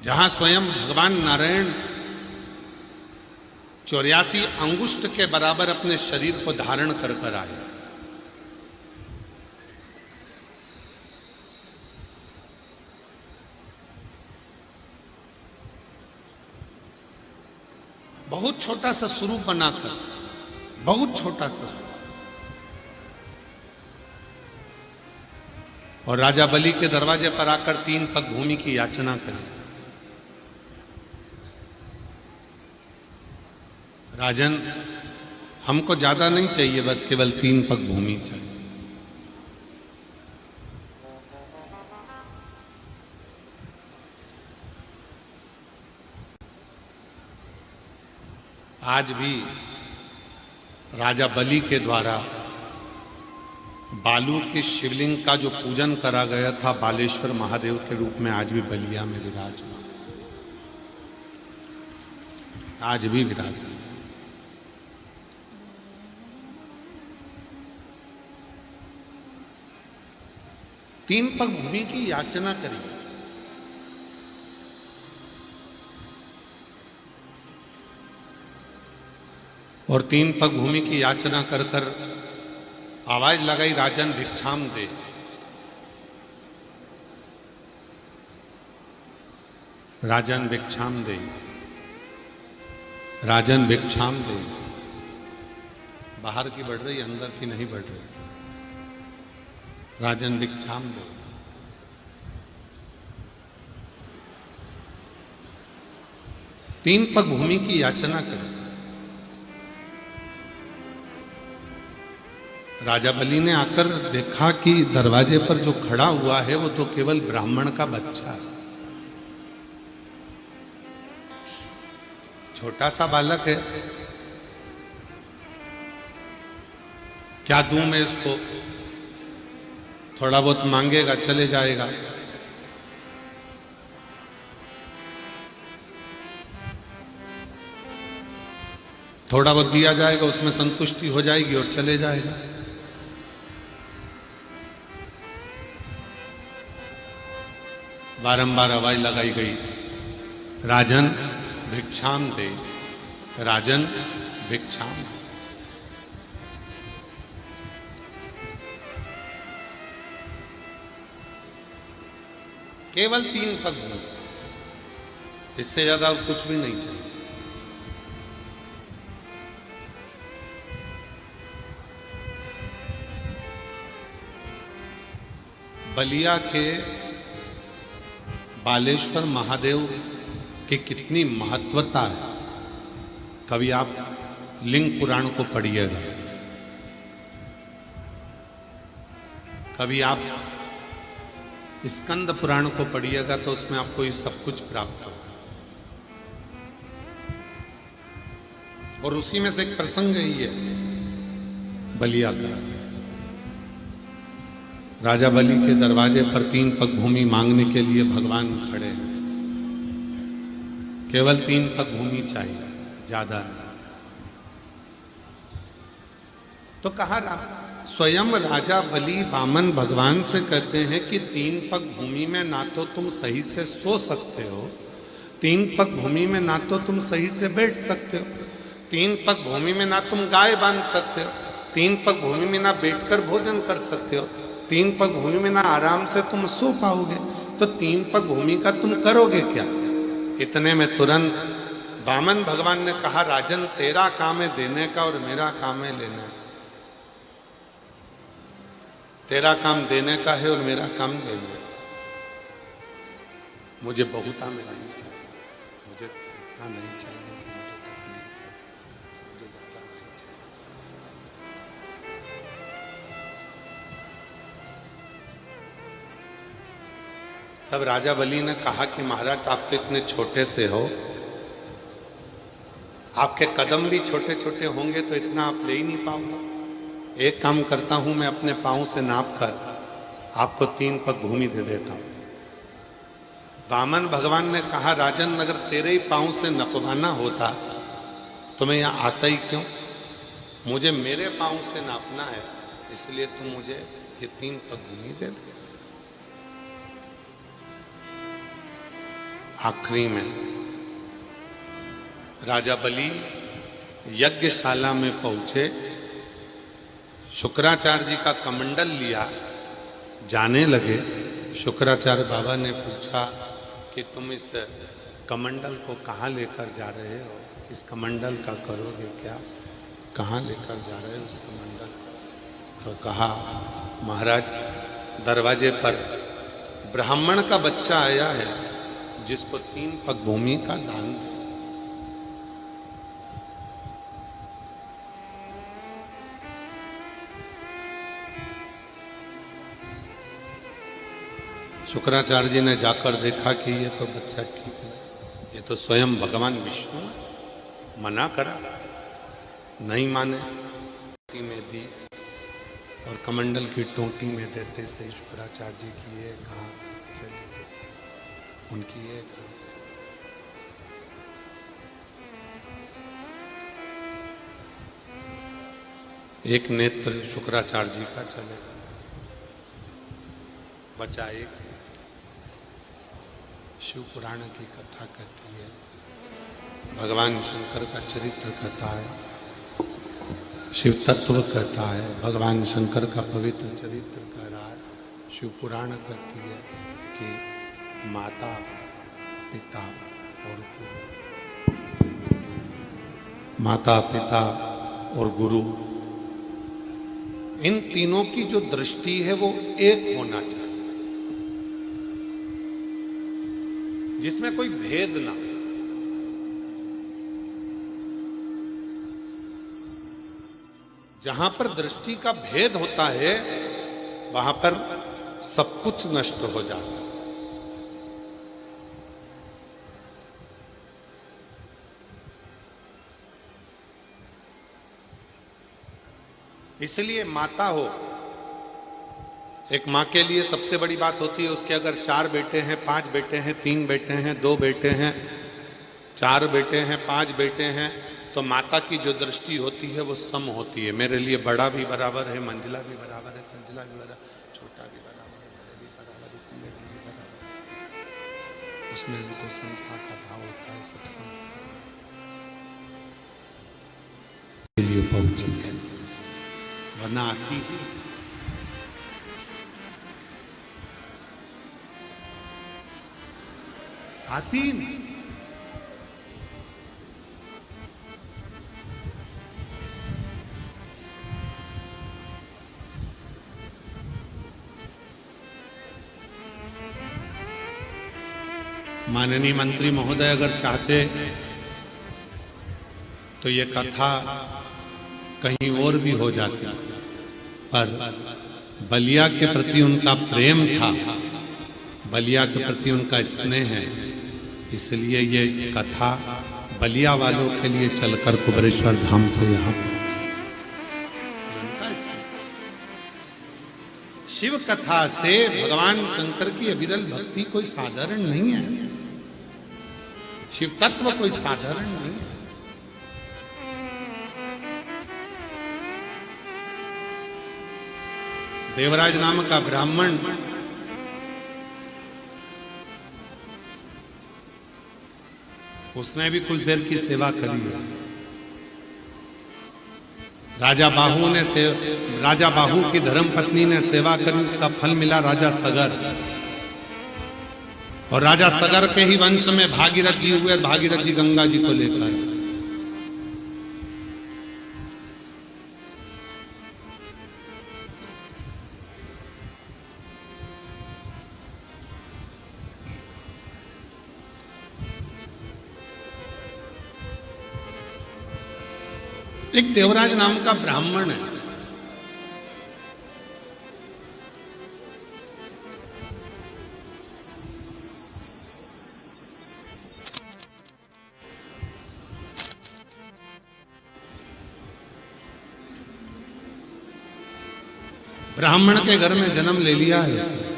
जहां स्वयं भगवान नारायण 84 अंगुष्ठ के बराबर अपने शरीर को धारण कर कर आए। बहुत छोटा सा स्वरूप बनाकर, बहुत छोटा सा स्वरूप, और राजा बलि के दरवाजे पर आकर 3 पग भूमि की याचना करी। राजन, हमको ज्यादा नहीं चाहिए, बस केवल 3 पग भूमि चाहिए। आज भी राजा बलि के द्वारा बालू के शिवलिंग का जो पूजन करा गया था बालेश्वर महादेव के रूप में, आज भी बलिया में विराजमान, आज भी विराजमान। 3 पग भूमि की याचना करी। और 3 पग भूमि की याचना कर कर आवाज लगाई, राजन भिक्षाम दे। राजन भिक्षाम दे, राजन भिक्षाम दे। बाहर की बढ़ रही, अंदर की नहीं बढ़ रही। राजन भिक्षाम दे। तीन पग भूमि की याचना करें। राजा बलि ने आकर देखा कि दरवाजे पर जो खड़ा हुआ है वो तो केवल ब्राह्मण का बच्चा है, छोटा सा बालक है। क्या दूं मैं इसको? थोड़ा बहुत मांगेगा, चले जाएगा। थोड़ा बहुत दिया जाएगा, उसमें संतुष्टि हो जाएगी और चले जाएगा। बारंबार आवाज लगाई गई, राजन भिक्षाम दे, राजन भिक्षाम दे। केवल 3 पग भूमि, इससे ज्यादा और कुछ भी नहीं चाहिए। बलिया के बालेश्वर महादेव की कितनी महत्वता है, कभी आप लिंग पुराण को पढ़िएगा, कभी आप स्कंद पुराण को पढ़िएगा तो उसमें आपको ये सब कुछ प्राप्त हो। और उसी में से एक प्रसंग ही है बलिया का। राजा बलि के दरवाजे पर 3 पग भूमि मांगने के लिए भगवान खड़े हैं। केवल 3 पग भूमि चाहिए, ज्यादा नहीं। तो कहा स्वयं राजा बलि वामन भगवान से कहते हैं कि 3 पग भूमि में ना तो तुम सही से सो सकते हो, 3 पग भूमि में ना तो तुम सही से बैठ सकते हो, 3 पग भूमि में ना तुम गाय बांध सकते हो, 3 पग भूमि में ना बैठकर भोजन कर सकते हो, 3 पग भूमि में ना आराम से तुम सो पाओगे। तो 3 पग भूमि का तुम करोगे क्या? इतने में तुरंत वामन भगवान ने कहा, राजन तेरा काम है देने का और मेरा काम है लेने का। तेरा काम देने का है और मेरा काम लेने का। मुझे बहुता में नहीं चाहिए, मुझे इतना नहीं चाहिए कि मुझे तकलीफ हो, मुझे ज्यादा नहीं चाहिए। तब राजा बलि ने कहा कि महाराज आप तो इतने छोटे से हो, आपके कदम भी छोटे छोटे होंगे तो इतना आप ले ही नहीं पाओगे। एक काम करता हूं, मैं अपने पांव से नाप कर आपको 3 पग भूमि दे देता हूं। वामन भगवान ने कहा, राजन अगर तेरे ही पांव से नपवाना होता तो मैं यहां आता ही क्यों? मुझे मेरे पांव से नापना है, इसलिए तुम मुझे ये 3 पग भूमि दे दे। आखिरी में राजा बलि यज्ञशाला में पहुंचे, शुक्राचार्य जी का कमंडल लिया, जाने लगे। शुक्राचार्य बाबा ने पूछा कि तुम इस कमंडल को कहाँ लेकर जा रहे हो, इस कमंडल का करोगे क्या, कहाँ लेकर जा रहे हो इस कमंडल? तो कहा, महाराज दरवाजे पर ब्राह्मण का बच्चा आया है जिसको 3 पग भूमि का दान दे। शुक्राचार्य जी ने जाकर देखा कि ये तो बच्चा ठीक है, ये तो स्वयं भगवान विष्णु है। मना करा, नहीं माने, टोटी में दी और कमंडल की टोटी में देते से शुक्राचार्य जी की ये कहा चली गई, उनकी ये कहा। एक नेत्र शुक्राचार्य जी का चले गया, बचा एक। शिव पुराण की कथा कहती है, भगवान शंकर का चरित्र कथा है, शिव तत्व कहता है, भगवान शंकर का पवित्र चरित्र कह रहा है। शिव पुराण कहती है कि माता, पिता और गुरु, माता, पिता और गुरु, इन तीनों की जो दृष्टि है वो एक होना चाहिए, जिसमें कोई भेद ना। जहां पर दृष्टि का भेद होता है वहां पर सब कुछ नष्ट हो जाता है। इसलिए माता हो, एक माँ के लिए सबसे बड़ी बात होती है उसके अगर 4 बेटे हैं, 5 बेटे हैं, 3 बेटे हैं, 2 बेटे हैं, 4 बेटे हैं, 5 बेटे हैं, तो माता की जो दृष्टि होती है वो सम होती है। मेरे लिए बड़ा भी बराबर है, मंजिला भी बराबर है, संजिला भी बराबर, छोटा भी बराबर है, बड़े भी बराबर, इसलिए भी बराबर। उसमें उनको संस्था का भाव होता है, सब संस्था के लिए पहुंची है, वरना आती आती नहीं। माननीय मंत्री महोदय अगर चाहते तो ये कथा कहीं और भी हो जाती, पर बलिया के प्रति उनका प्रेम था, बलिया के प्रति उनका स्नेह है, इसलिए ये कथा बलिया वालों के लिए चलकर कुबेरेश्वर धाम से यहाँ शिव कथा से भगवान शंकर की अविरल भक्ति कोई साधारण नहीं है, शिव तत्व कोई साधारण नहीं है। देवराज नाम का ब्राह्मण उसने भी कुछ देर की सेवा करी है। राजा बाहु की धर्मपत्नी ने सेवा करी, उसका फल मिला राजा सगर, और राजा सगर के ही वंश में भागीरथ जी हुए। भागीरथ जी गंगा जी को लेकर एक देवराज नाम का ब्राह्मण है, ब्राह्मण के घर में जन्म ले लिया है उसने।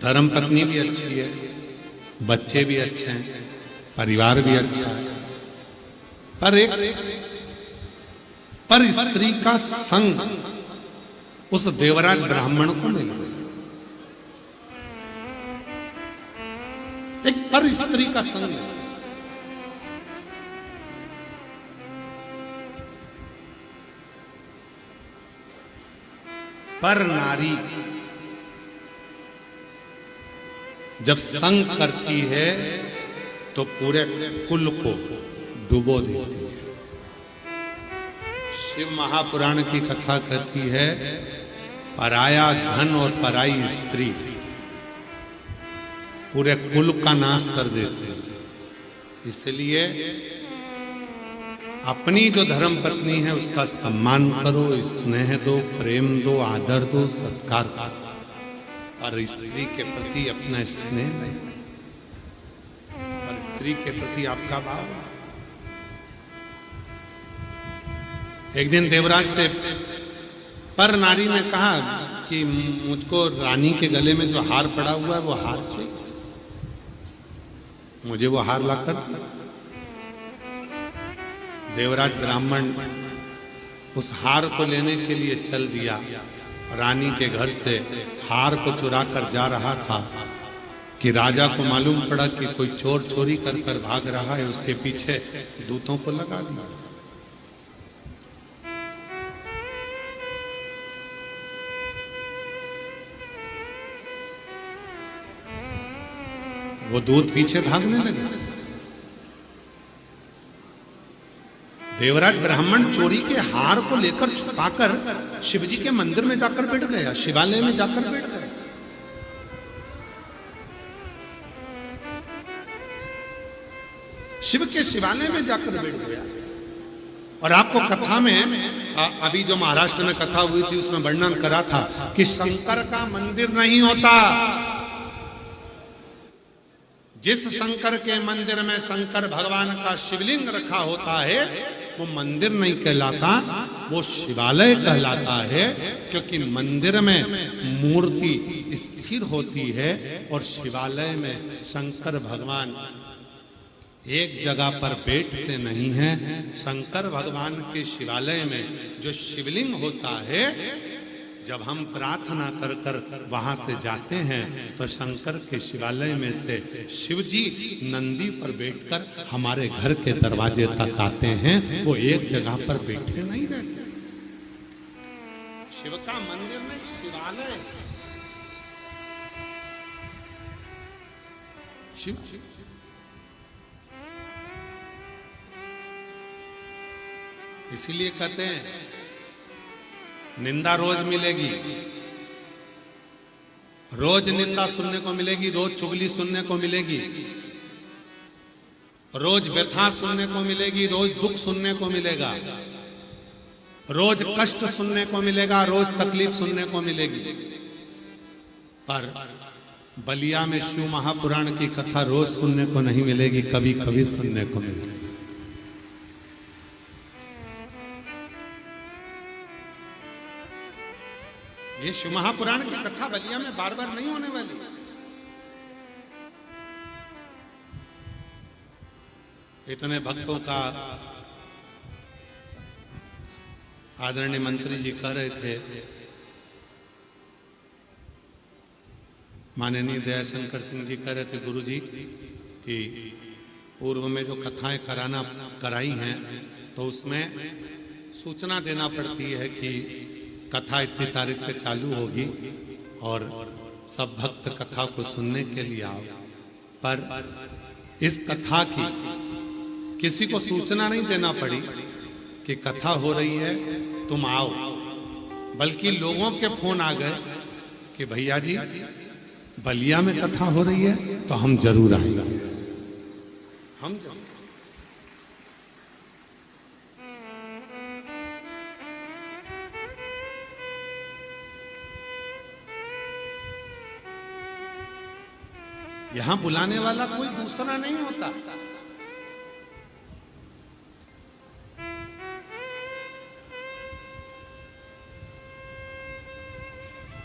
धर्म पत्नी भी अच्छी है, बच्चे भी अच्छे हैं, परिवार भी अच्छा है, पर एक पर स्त्री का संग उस देवराज ब्राह्मण को मिल गया। एक पर स्त्री का संग, पर नारी जब संग करती है तो पूरे कुल को डुबो देती है। शिव महापुराण की कथा कहती है, पराया धन और पराई स्त्री पूरे कुल का नाश कर देते हैं। इसलिए अपनी जो धर्म पत्नी है उसका सम्मान करो, स्नेह दो, प्रेम दो, आदर दो, सत्कार करो, और स्त्री के प्रति अपना स्नेह नहीं, और स्त्री के प्रति आपका भाव। एक दिन देवराज से पर नारी ने कहा कि मुझको रानी के गले में जो हार पड़ा हुआ है वो हार चाहिए, मुझे वो हार लाकर। देवराज ब्राह्मण उस हार को लेने के लिए चल दिया। रानी के घर से हार को चुरा कर जा रहा था कि राजा को मालूम पड़ा कि कोई चोर चोरी कर कर भाग रहा है। उसके पीछे दूतों को लगा दिया। वो दूत पीछे भागने लगे। देवराज ब्राह्मण चोरी के हार को लेकर छुपाकर शिवजी के मंदिर में जाकर बैठ गया, शिवालय में जाकर बैठ गया। शिव के शिवालय में जाकर बैठ गया। और आपको कथा में अभी जो महाराष्ट्र में कथा हुई थी उसमें वर्णन करा था कि शंकर का मंदिर नहीं होता। जिस शंकर के मंदिर में शंकर भगवान का शिवलिंग रखा होता है वो मंदिर नहीं कहलाता, वो शिवालय कहलाता है। क्योंकि मंदिर में मूर्ति स्थिर होती है और शिवालय में शंकर भगवान एक जगह पर बैठते नहीं हैं। शंकर भगवान के शिवालय में जो शिवलिंग होता है, जब हम प्रार्थना कर कर वहां से जाते हैं तो शंकर के शिवालय में से शिवजी नंदी पर बैठकर हमारे घर के दरवाजे तक आते हैं। वो एक जगह पर बैठे नहीं रहते। शिव का मंदिर में शिवालय, शिव इसीलिए कहते हैं निंदा रोज मिलेगी, रोज निंदा सुनने को मिलेगी, रोज चुगली सुनने को मिलेगी, रोज व्यथा सुनने को मिलेगी, रोज दुख सुनने को मिलेगा, रोज कष्ट सुनने को मिलेगा, रोज तकलीफ सुनने को मिलेगी। पर बलिया में शिव महापुराण की कथा रोज सुनने को नहीं मिलेगी, कभी कभी सुनने को मिलेगी। ये शिव महापुराण की कथा बलिया में बार बार नहीं होने वाली। इतने भक्तों का आदरणीय मंत्री जी कह रहे थे, माननीय दयाशंकर सिंह जी कह रहे थे गुरु जी कि पूर्व में जो कथाएं कराई हैं तो उसमें सूचना देना पड़ती है कि कथा इतनी तारीख से चालू होगी और सब भक्त कथा को सुनने के लिए आओ। पर इस कथा की किसी को सूचना नहीं देना पड़ी कि कथा हो रही है तुम आओ, बल्कि लोगों के फोन आ गए कि भैया जी बलिया में कथा हो रही है तो हम जरूर आएंगे। हम जरूर। यहां बुलाने वाला कोई दूसरा नहीं होता।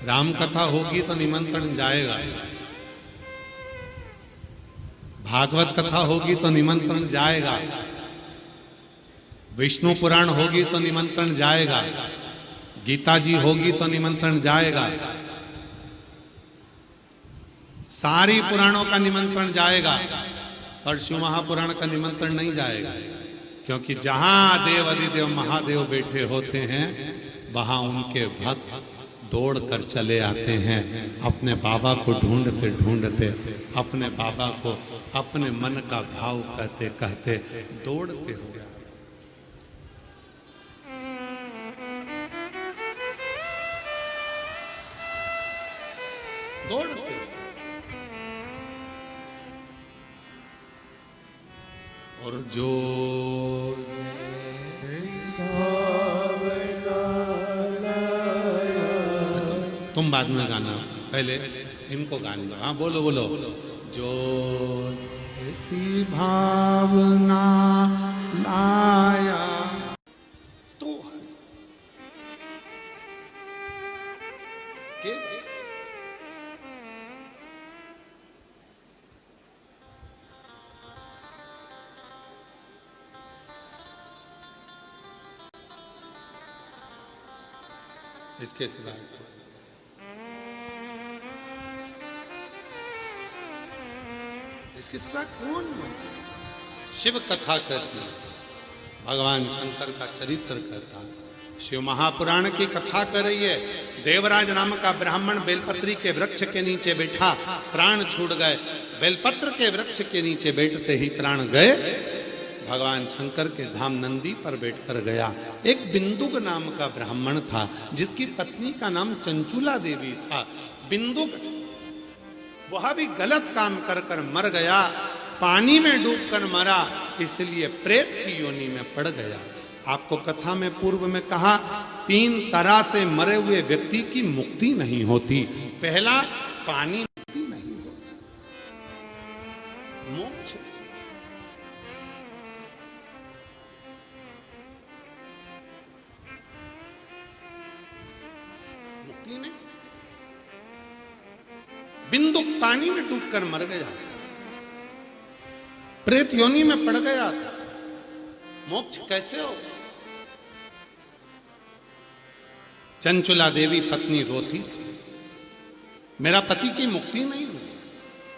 राम कथा होगी तो निमंत्रण जाएगा, भागवत कथा होगी तो निमंत्रण जाएगा, विष्णु पुराण होगी तो निमंत्रण जाएगा, गीता जी होगी तो निमंत्रण जाएगा, सारी पुराणों का निमंत्रण जाएगा, पर शिव महापुराण का निमंत्रण नहीं जाएगा। क्योंकि जहां देव अधिदेव महादेव बैठे होते हैं वहां उनके भक्त दौड़ कर चले आते हैं, अपने बाबा को ढूंढते ढूंढते, अपने बाबा को अपने मन का भाव कहते कहते दौड़ते हुए दौड़ते। और जो तुम बाद में गाना, पहले इनको गाने दो। हाँ बोलो बोलो। जो ऐसी भावना लाया तो के इसके सिवा इसके सिवा कौन? शिव कथा करती, भगवान शंकर का चरित्र कहता, शिव महापुराण की कथा कर रही है। देवराज नाम का ब्राह्मण बेलपत्री के वृक्ष के नीचे बैठा, प्राण छूट गए। बेलपत्र के वृक्ष के नीचे बैठते ही प्राण गए। भगवान शंकर के धाम नंदी पर बैठकर गया। एक बिंदुक नाम का ब्राह्मण था जिसकी पत्नी का नाम चंचुला देवी था। बिंदुक वह भी गलत काम कर कर मर गया, पानी में डूबकर मरा, इसलिए प्रेत की योनि में पड़ गया। आपको कथा में पूर्व में कहा 3 तरह से मरे हुए व्यक्ति की मुक्ति नहीं होती। पहला, पानी मुक्ति नहीं होती, मोक्ष। मुक्ति नहीं। बिंदु पानी में डूबकर मर गया, प्रेत योनि में पड़ गया। मोक्ष कैसे हो? चंचुला देवी पत्नी रोती थी, मेरा पति की मुक्ति नहीं हुई,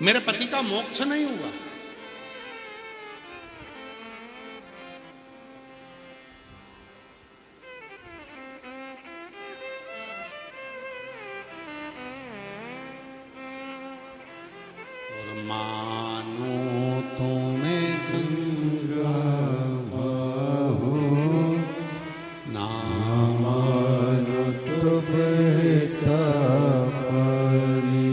मेरे पति का मोक्ष नहीं हुआ। मानो तो मैं गंगा बहू, ना मानो तो बहता पानी।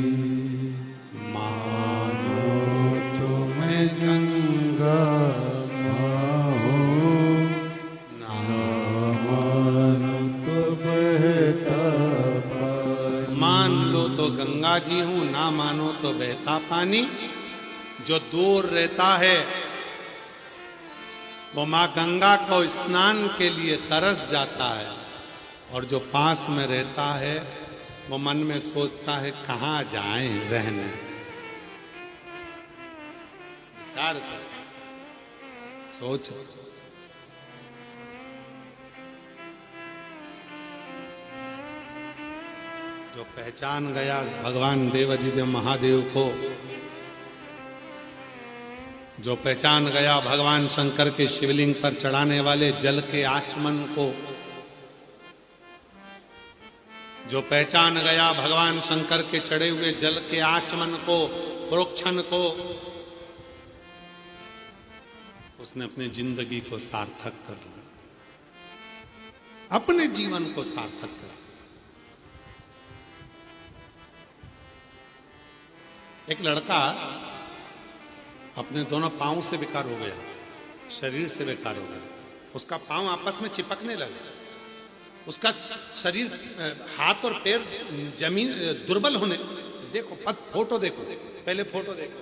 मानो तो मैं गंगा बहू, ना मानो तो बहता पानी। मान लो तो गंगा जी हूं, ना मानो तो बहता पानी। जो दूर रहता है वो मां गंगा को स्नान के लिए तरस जाता है, और जो पास में रहता है वो मन में सोचता है कहां जाएं रहने। विचार कर, सोच। जो पहचान गया भगवान देवाधिदेव महादेव को, जो पहचान गया भगवान शंकर के शिवलिंग पर चढ़ाने वाले जल के आचमन को, जो पहचान गया भगवान शंकर के चढ़े हुए जल के आचमन को, प्रोक्षण को, उसने अपनी जिंदगी को सार्थक कर लिया, अपने जीवन को सार्थक कर लिया। एक लड़का अपने दोनों पांव से बेकार हो गया, शरीर से बेकार हो गया। उसका पांव आपस में चिपकने लगा, उसका शरीर, हाथ और पैर जमीन दुर्बल होने। देखो फोटो देखो, पहले फोटो देखो।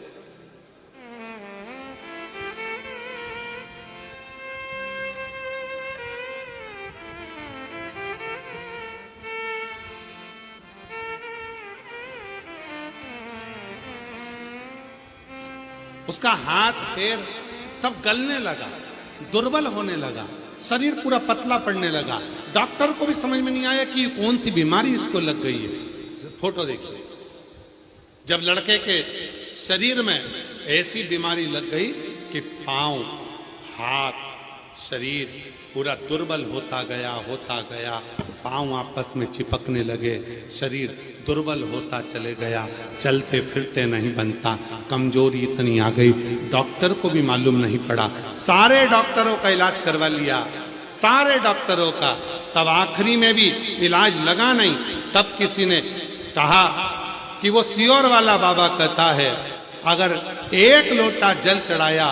उसका हाथ पैर सब गलने लगा, दुर्बल होने लगा। शरीर पूरा पतला पड़ने लगा। डॉक्टर को भी समझ में नहीं आया कि कौन सी बीमारी इसको लग गई है। फोटो देखिए, जब लड़के के शरीर में ऐसी बीमारी लग गई कि पांव, हाथ, शरीर पूरा दुर्बल होता गया, पांव आपस में चिपकने लगे, शरीर दुर्बल होता चले गया, चलते फिरते नहीं बनता, कमजोरी इतनी आ गई, डॉक्टर को भी मालूम नहीं पड़ा। सारे डॉक्टरों का इलाज करवा लिया, सारे डॉक्टरों का, तब आखिरी में भी इलाज लगा नहीं। तब किसी ने कहा कि वो सियोर वाला बाबा कहता है अगर एक लोटा जल चढ़ाया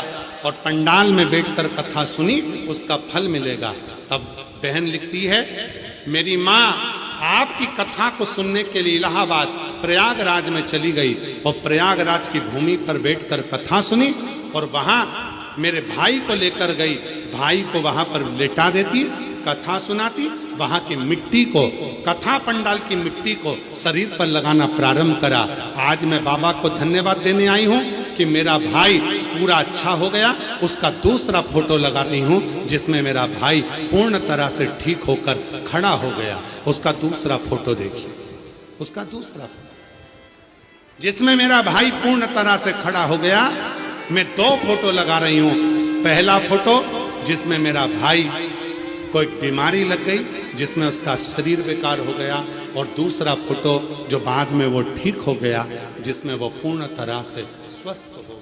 और पंडाल में बैठकर कथा सुनी उसका फल मिलेगा। तब बहन लिखती है, मेरी माँ आपकी कथा को सुनने के लिए इलाहाबाद प्रयागराज में चली गई और प्रयागराज की भूमि पर बैठकर कथा सुनी और वहां मेरे भाई को लेकर गई, भाई को वहां पर लेटा देती, कथा सुनाती, वहां की मिट्टी को, कथा पंडाल की मिट्टी को शरीर पर लगाना प्रारंभ करा। आज मैं बाबा को धन्यवाद देने आई हूं कि मेरा भाई पूरा अच्छा हो गया। उसका दूसरा फोटो लगा रही हूं जिसमें मेरा भाई पूर्ण तरह से ठीक होकर खड़ा हो गया। उसका दूसरा फोटो देखिए, उसका दूसरा फोटो जिसमें मेरा भाई पूर्ण तरह से खड़ा हो गया। मैं दो फोटो लगा रही हूं। पहला फोटो जिसमें मेरा भाई को एक बीमारी लग गई जिसमें उसका शरीर बेकार हो गया, और दूसरा फोटो जो बाद में वो ठीक हो गया जिसमें वो पूर्ण तरह से स्वस्थ हो